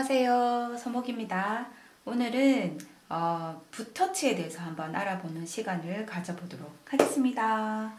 안녕하세요. 서목입니다. 오늘은 붓터치에 대해서 한번 알아보는 시간을 가져보도록 하겠습니다.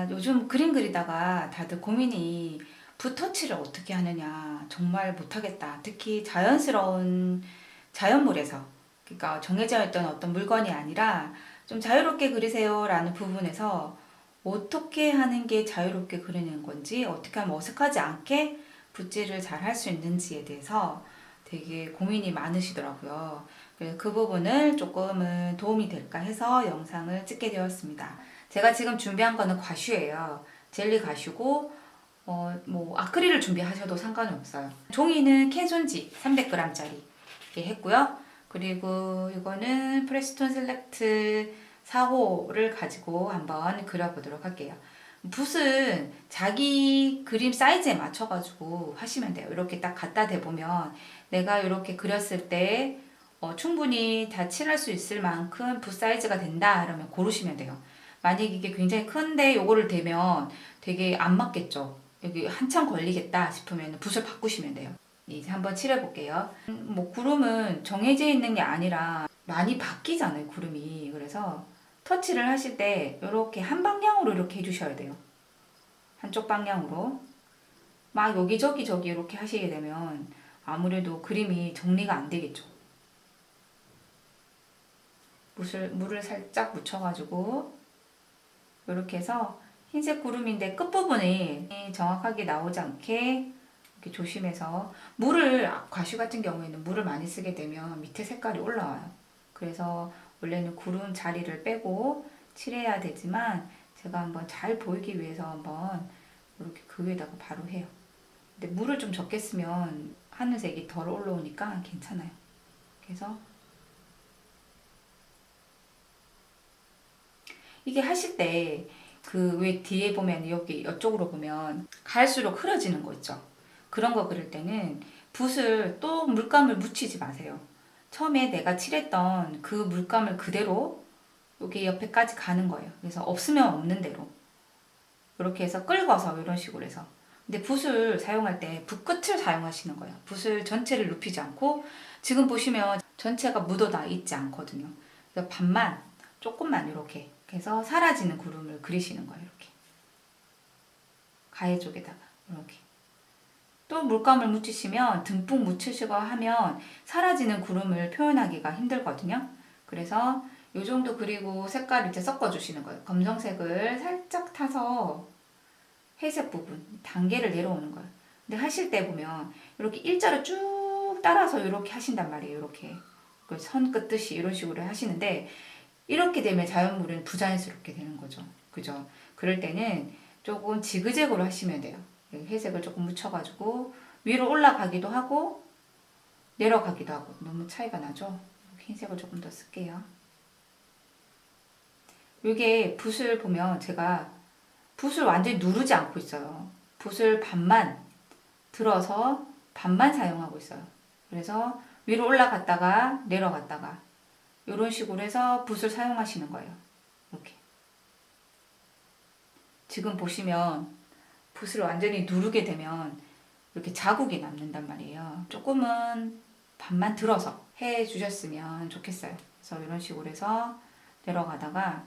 요즘 그림 그리다가 다들 고민이 붓터치를 어떻게 하느냐 정말 못하겠다. 특히 자연스러운 자연물에서 그러니까 정해져 있던 어떤 물건이 아니라 좀 자유롭게 그리세요 라는 부분에서 어떻게 하는 게 자유롭게 그리는 건지 어떻게 하면 어색하지 않게 붓질을 잘 할 수 있는지에 대해서 되게 고민이 많으시더라고요. 그래서 그 부분을 조금은 도움이 될까 해서 영상을 찍게 되었습니다. 제가 지금 준비한 거는 과슈예요. 젤리 과슈고 뭐 아크릴을 준비하셔도 상관이 없어요. 종이는 캔손지 300g짜리 했고요. 그리고 이거는 프레스톤 셀렉트 4호를 가지고 한번 그려보도록 할게요. 붓은 자기 그림 사이즈에 맞춰가지고 하시면 돼요. 이렇게 딱 갖다 대보면 내가 이렇게 그렸을 때 충분히 다 칠할 수 있을 만큼 붓 사이즈가 된다 그러면 고르시면 돼요. 만약 이게 굉장히 큰데 요거를 대면 되게 안 맞겠죠. 여기 한참 걸리겠다 싶으면 붓을 바꾸시면 돼요. 이제 한번 칠해 볼게요. 뭐 구름은 정해져 있는 게 아니라 많이 바뀌잖아요, 구름이. 그래서 터치를 하실 때 이렇게 한 방향으로 이렇게 해주셔야 돼요. 한쪽 방향으로. 막 여기저기 저기 이렇게 하시게 되면 아무래도 그림이 정리가 안 되겠죠. 물을 살짝 묻혀가지고 이렇게 해서 흰색 구름인데 끝부분이 정확하게 나오지 않게 이렇게 조심해서 과슈 같은 경우에는 물을 많이 쓰게 되면 밑에 색깔이 올라와요. 그래서 원래는 구름 자리를 빼고 칠해야 되지만 제가 한번 잘 보이기 위해서 한번 이렇게 그 위에다가 바로 해요. 근데 물을 좀 적게 쓰면 하늘색이 덜 올라오니까 괜찮아요. 그래서 이게 하실 때 그 왜 뒤에 보면 여기 이쪽으로 보면 갈수록 흐려지는 거 있죠. 그런 거 그릴 때는 붓을 또 물감을 묻히지 마세요. 처음에 내가 칠했던 그 물감을 그대로 여기 옆에까지 가는 거예요. 그래서 없으면 없는 대로 이렇게 해서 긁어서 이런 식으로 해서. 근데 붓을 사용할 때 붓 끝을 사용하시는 거예요. 붓을 전체를 눕히지 않고 지금 보시면 전체가 묻어나 있지 않거든요. 그래서 반만 조금만 이렇게 해서 사라지는 구름을 그리시는 거예요. 이렇게 가해 쪽에다가 이렇게. 또 물감을 묻히시면 듬뿍 묻히시고 하면 사라지는 구름을 표현하기가 힘들거든요. 그래서 이 정도 그리고 색깔을 이제 섞어주시는 거예요. 검정색을 살짝 타서 회색 부분 단계를 내려오는 거예요. 근데 하실 때 보면 이렇게 일자로 쭉 따라서 이렇게 하신단 말이에요. 이렇게 선 긋듯이 이런 식으로 하시는데 이렇게 되면 자연물은 부자연스럽게 되는 거죠. 그죠? 그럴 때는 조금 지그재그로 하시면 돼요. 회색을 조금 묻혀가지고 위로 올라가기도 하고 내려가기도 하고 너무 차이가 나죠? 흰색을 조금 더 쓸게요. 이게 붓을 보면 제가 붓을 완전히 누르지 않고 있어요. 붓을 반만 들어서 반만 사용하고 있어요. 그래서 위로 올라갔다가 내려갔다가 이런 식으로 해서 붓을 사용하시는 거예요. 이렇게. 지금 보시면 붓을 완전히 누르게 되면 이렇게 자국이 남는단 말이에요. 조금은 반만 들어서 해 주셨으면 좋겠어요. 그래서 이런 식으로 해서 내려가다가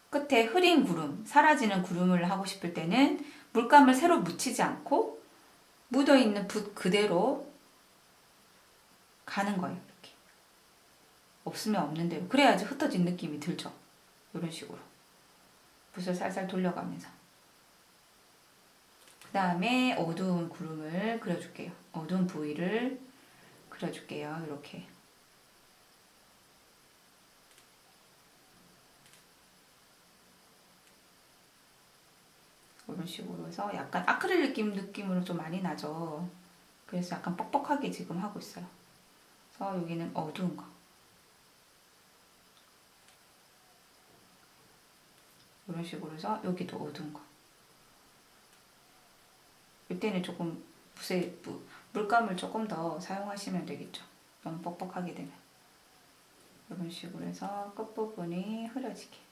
끝에 흐린 구름, 사라지는 구름을 하고 싶을 때는 물감을 새로 묻히지 않고 묻어있는 붓 그대로 가는 거예요. 이렇게. 없으면 없는 대로. 그래야지 흩어진 느낌이 들죠. 이런 식으로. 붓을 살살 돌려가면서. 그 다음에 어두운 구름을 그려줄게요. 어두운 부위를 그려줄게요. 이렇게. 이런 식으로 해서 약간 아크릴 느낌으로 좀 많이 나죠. 그래서 약간 뻑뻑하게 지금 하고 있어요. 그래서 여기는 어두운 거. 이런 식으로 해서 여기도 어두운 거. 이때는 조금 물감을 조금 더 사용하시면 되겠죠. 너무 뻑뻑하게 되면. 이런 식으로 해서 끝부분이 흐려지게.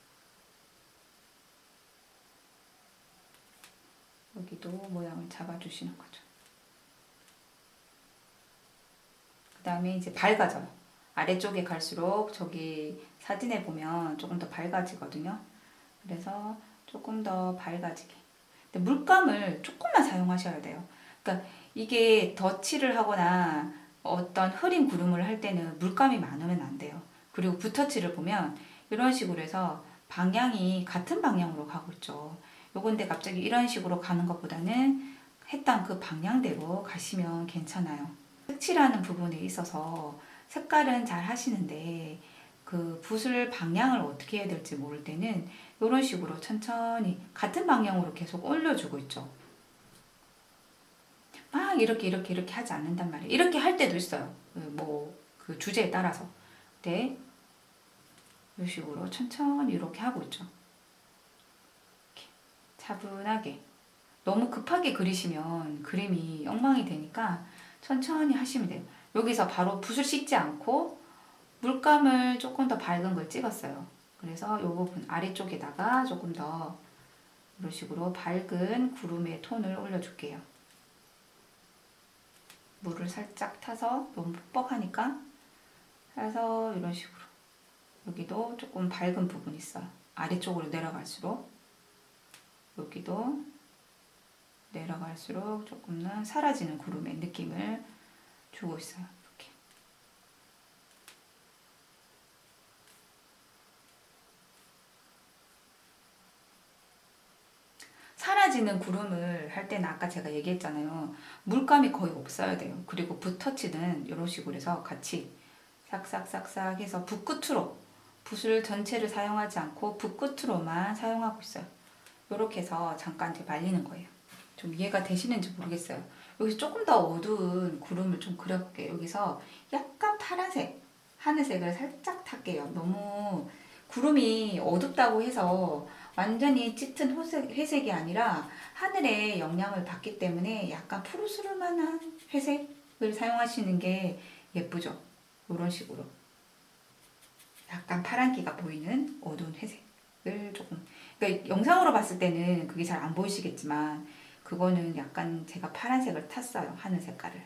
여기도 모양을 잡아주시는 거죠. 그 다음에 이제 밝아져요. 아래쪽에 갈수록 저기 사진에 보면 조금 더 밝아지거든요. 그래서 조금 더 밝아지게. 근데 물감을 조금만 사용하셔야 돼요. 그러니까 이게 덧칠을 하거나 어떤 흐린 구름을 할 때는 물감이 많으면 안 돼요. 그리고 붓터치를 보면 이런 식으로 해서 방향이 같은 방향으로 가고 있죠. 요건데 갑자기 이런 식으로 가는 것보다는 했던 그 방향대로 가시면 괜찮아요. 색칠하는 부분에 있어서 색깔은 잘 하시는데 그 붓을 방향을 어떻게 해야 될지 모를 때는 이런 식으로 천천히 같은 방향으로 계속 올려주고 있죠. 막 이렇게 하지 않는단 말이에요. 이렇게 할 때도 있어요. 뭐 그 주제에 따라서. 네, 이런 식으로 천천히 이렇게 하고 있죠. 이렇게 차분하게. 너무 급하게 그리시면 그림이 엉망이 되니까 천천히 하시면 돼요. 여기서 바로 붓을 씻지 않고 물감을 조금 더 밝은 걸 찍었어요. 그래서 이 부분 아래쪽에다가 조금 더 이런 식으로 밝은 구름의 톤을 올려줄게요. 물을 살짝 타서 너무 뻑뻑하니까 해서 이런 식으로 여기도 조금 밝은 부분이 있어요. 아래쪽으로 내려갈수록 여기도 내려갈수록 조금은 사라지는 구름의 느낌을 주고 있어요. 이렇게. 사라지는 구름을 할 때는 아까 제가 얘기했잖아요. 물감이 거의 없어야 돼요. 그리고 붓터치는 이런 식으로 해서 같이 싹싹싹싹 해서 붓끝으로 붓을 전체를 사용하지 않고 붓끝으로만 사용하고 있어요. 이렇게 해서 잠깐 말리는 거예요. 좀 이해가 되시는지 모르겠어요. 여기서 조금 더 어두운 구름을 좀 그려볼게요. 여기서 약간 파란색, 하늘색을 살짝 탈게요. 너무 구름이 어둡다고 해서 완전히 짙은 회색이 아니라 하늘에 영향을 받기 때문에 약간 푸르스름한 회색을 사용하시는 게 예쁘죠. 이런 식으로 약간 파란기가 보이는 어두운 회색을 조금, 그러니까 영상으로 봤을 때는 그게 잘 안 보이시겠지만 그거는 약간 제가 파란색을 탔어요. 하늘 색깔을.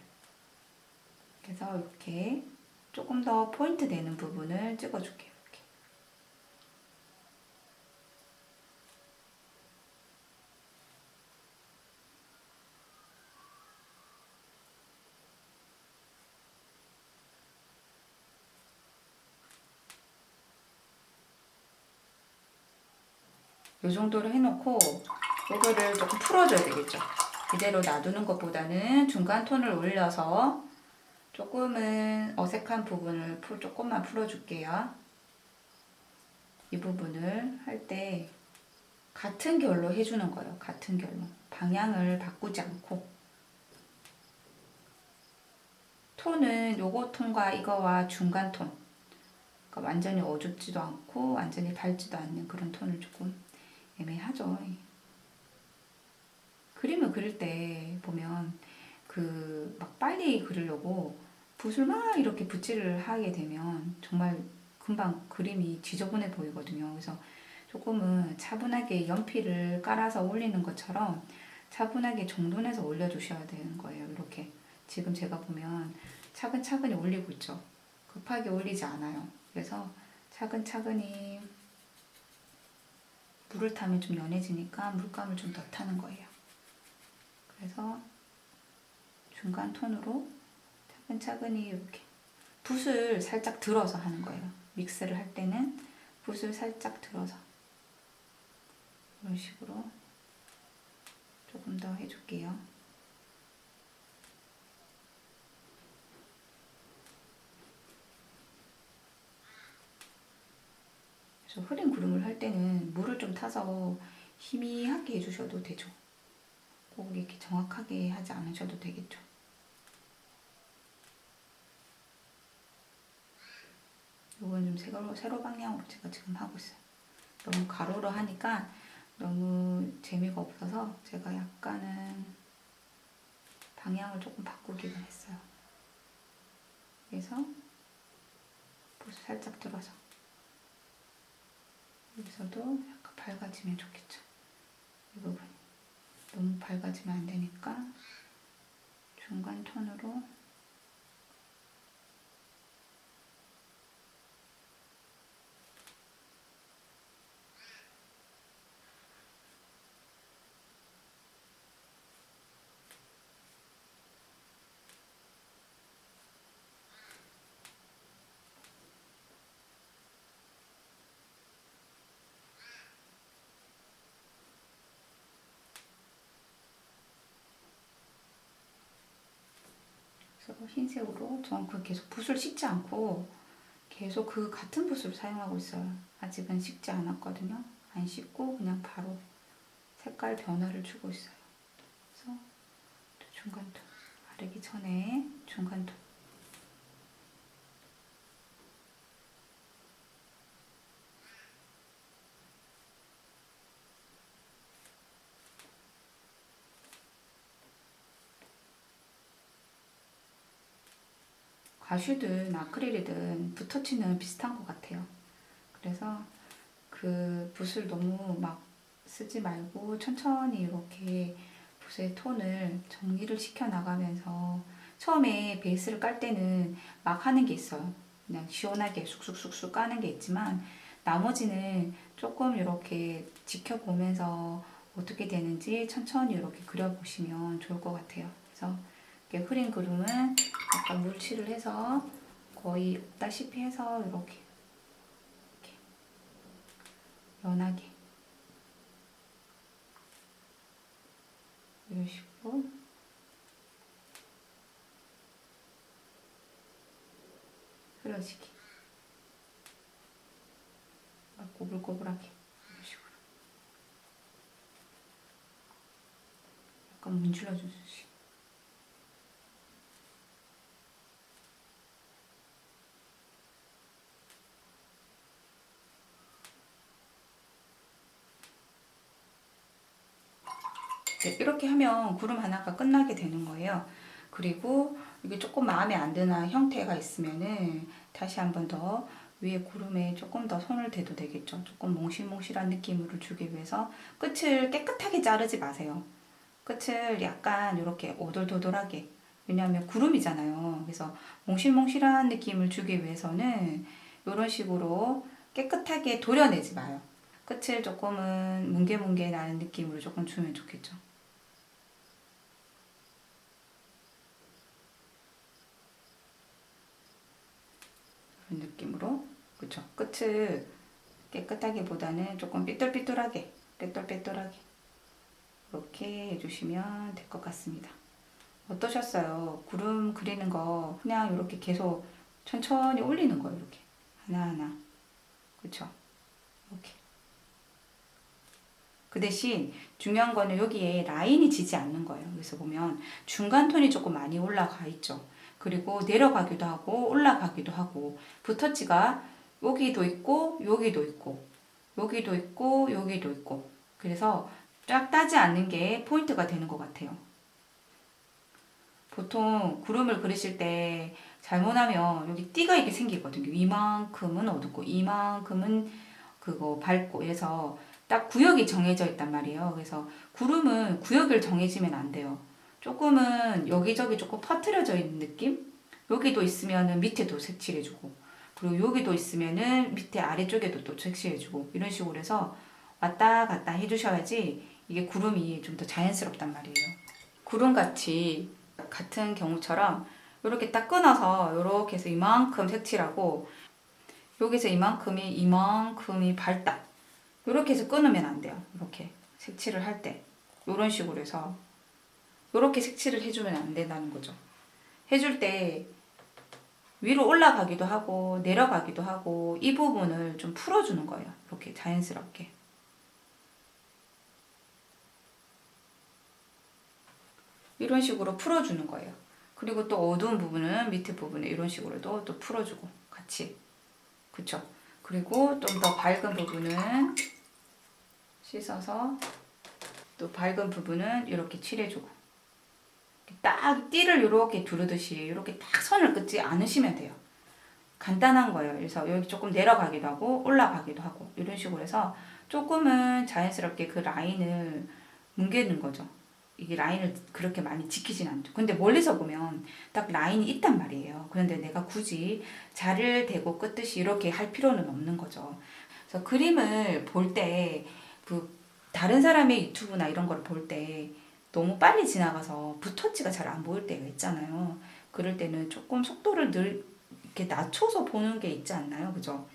그래서 이렇게 조금 더 포인트 되는 부분을 찍어줄게요. 이렇게. 이 정도로 해놓고 이거를 조금 풀어줘야 되겠죠. 이대로 놔두는 것보다는 중간 톤을 올려서 조금은 어색한 부분을 조금만 풀어줄게요. 이 부분을 할 때 같은 결로 해주는 거예요. 같은 결로. 방향을 바꾸지 않고. 톤은 요거 톤과 이거와 중간 톤. 그러니까 완전히 어둡지도 않고 완전히 밝지도 않는 그런 톤을 조금 애매하죠. 그림을 그릴 때 보면 그 막 빨리 그리려고 붓을 막 이렇게 붓질을 하게 되면 정말 금방 그림이 지저분해 보이거든요. 그래서 조금은 차분하게 연필을 깔아서 올리는 것처럼 차분하게 정돈해서 올려주셔야 되는 거예요. 이렇게 지금 제가 보면 차근차근히 올리고 있죠. 급하게 올리지 않아요. 그래서 차근차근히 물을 타면 좀 연해지니까 물감을 좀 더 타는 거예요. 그래서 중간 톤으로 차근차근히 이렇게 붓을 살짝 들어서 하는 거예요. 믹스를 할 때는 붓을 살짝 들어서 이런 식으로 조금 더 해줄게요. 그래서 흐린 구름을 할 때는 물을 좀 타서 희미하게 해주셔도 되죠. 꼭 이렇게 정확하게 하지 않으셔도 되겠죠. 이건 좀 세로 방향으로 제가 지금 하고 있어요. 너무 가로로 하니까 너무 재미가 없어서 제가 약간은 방향을 조금 바꾸기는 했어요. 그래서 붓을 살짝 들어서 여기서도 약간 밝아지면 좋겠죠. 이 부분. 너무 밝아지면 안 되니까 중간 톤으로. 그래서 흰색으로 저는 그 계속 붓을 씻지 않고 계속 그 같은 붓을 사용하고 있어요. 아직은 씻지 않았거든요. 안 씻고 그냥 바로 색깔 변화를 주고 있어요. 그래서 중간톤, 바르기 전에 중간톤. 과슈든 아크릴이든 붓터치는 비슷한 것 같아요. 그래서 그 붓을 너무 막 쓰지 말고 천천히 이렇게 붓의 톤을 정리를 시켜 나가면서 처음에 베이스를 깔 때는 막 하는 게 있어요. 그냥 시원하게 쑥쑥쑥쑥 까는 게 있지만 나머지는 조금 이렇게 지켜보면서 어떻게 되는지 천천히 이렇게 그려보시면 좋을 것 같아요. 그래서 이렇게 흐린 그림은 약간 물칠을 해서 거의 없다시피 해서 이렇게 연하게 이런 식으로 흐려지게 막 꼬불꼬불하게 이런 식으로 약간 문질러 주듯이. 네, 이렇게 하면 구름 하나가 끝나게 되는 거예요. 그리고 이게 조금 마음에 안 드는 형태가 있으면은 다시 한 번 더 위에 구름에 조금 더 손을 대도 되겠죠. 조금 몽실몽실한 느낌을 주기 위해서 끝을 깨끗하게 자르지 마세요. 끝을 약간 이렇게 오돌도돌하게. 왜냐하면 구름이잖아요. 그래서 몽실몽실한 느낌을 주기 위해서는 이런 식으로 깨끗하게 도려내지 마요. 끝을 조금은 뭉게뭉게 나는 느낌으로 조금 주면 좋겠죠. 그런 느낌으로. 그쵸. 끝을 깨끗하기보다는 조금 삐뚤삐뚤하게, 삐뚤삐뚤하게 이렇게 해주시면 될 것 같습니다. 어떠셨어요? 구름 그리는 거 그냥 이렇게 계속 천천히 올리는 거예요. 이렇게 하나하나. 그쵸? 이렇게. 그 대신 중요한 거는 여기에 라인이 지지 않는 거예요. 그래서 보면 중간 톤이 조금 많이 올라가 있죠. 그리고 내려가기도 하고 올라가기도 하고 붓터치가 여기도 있고 여기도 있고 여기도 있고 여기도 있고 그래서 쫙 따지 않는 게 포인트가 되는 것 같아요. 보통 구름을 그리실 때 잘못하면 여기 띠가 이렇게 생기거든요. 이만큼은 어둡고 이만큼은 그거 밝고 해서 딱 구역이 정해져 있단 말이에요. 그래서 구름은 구역을 정해지면 안 돼요. 조금은 여기저기 조금 퍼트려져 있는 느낌? 여기도 있으면은 밑에도 색칠해주고 그리고 여기도 있으면은 밑에 아래쪽에도 또 색칠해주고 이런 식으로 해서 왔다 갔다 해주셔야지 이게 구름이 좀 더 자연스럽단 말이에요. 구름같이 같은 경우처럼 이렇게 딱 끊어서 이렇게 해서 이만큼 색칠하고 여기서 이만큼이 밝다 이렇게 해서 끊으면 안 돼요. 이렇게 색칠을 할 때 이런 식으로 해서 이렇게 색칠을 해주면 안 된다는 거죠. 해줄 때 위로 올라가기도 하고 내려가기도 하고 이 부분을 좀 풀어주는 거예요. 이렇게 자연스럽게. 이런 식으로 풀어주는 거예요. 그리고 또 어두운 부분은 밑에 부분에 이런 식으로도 또 풀어주고 같이. 그쵸? 그리고 좀 더 밝은 부분은 씻어서 또 밝은 부분은 이렇게 칠해주고 딱 띠를 이렇게 두르듯이 이렇게 딱 선을 긋지 않으시면 돼요. 간단한 거예요. 그래서 여기 조금 내려가기도 하고 올라가기도 하고 이런 식으로 해서 조금은 자연스럽게 그 라인을 뭉개는 거죠. 이게 라인을 그렇게 많이 지키진 않죠. 근데 멀리서 보면 딱 라인이 있단 말이에요. 그런데 내가 굳이 자를 대고 끄듯이 이렇게 할 필요는 없는 거죠. 그래서 그림을 볼 때 그 다른 사람의 유튜브나 이런 걸 볼 때 너무 빨리 지나가서 붓터치가 잘 안 보일 때가 있잖아요. 그럴 때는 조금 속도를 이렇게 낮춰서 보는 게 있지 않나요? 그죠?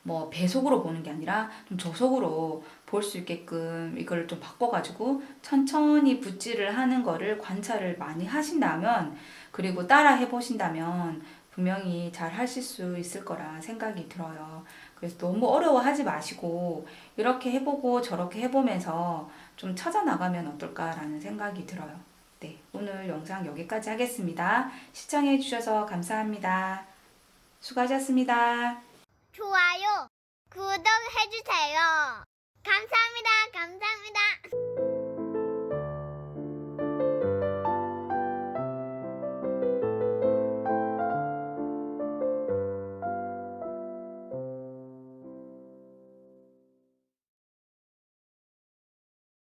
뭐 배속으로 보는 게 아니라 좀 저속으로 볼 수 있게끔 이걸 좀 바꿔가지고 천천히 붓질을 하는 거를 관찰을 많이 하신다면, 그리고 따라 해보신다면 분명히 잘 하실 수 있을 거라 생각이 들어요. 그래서 너무 어려워하지 마시고 이렇게 해보고 저렇게 해보면서 좀 찾아나가면 어떨까라는 생각이 들어요. 네, 오늘 영상 여기까지 하겠습니다. 시청해주셔서 감사합니다. 수고하셨습니다. 좋아요, 구독해주세요. 감사합니다. 감사합니다.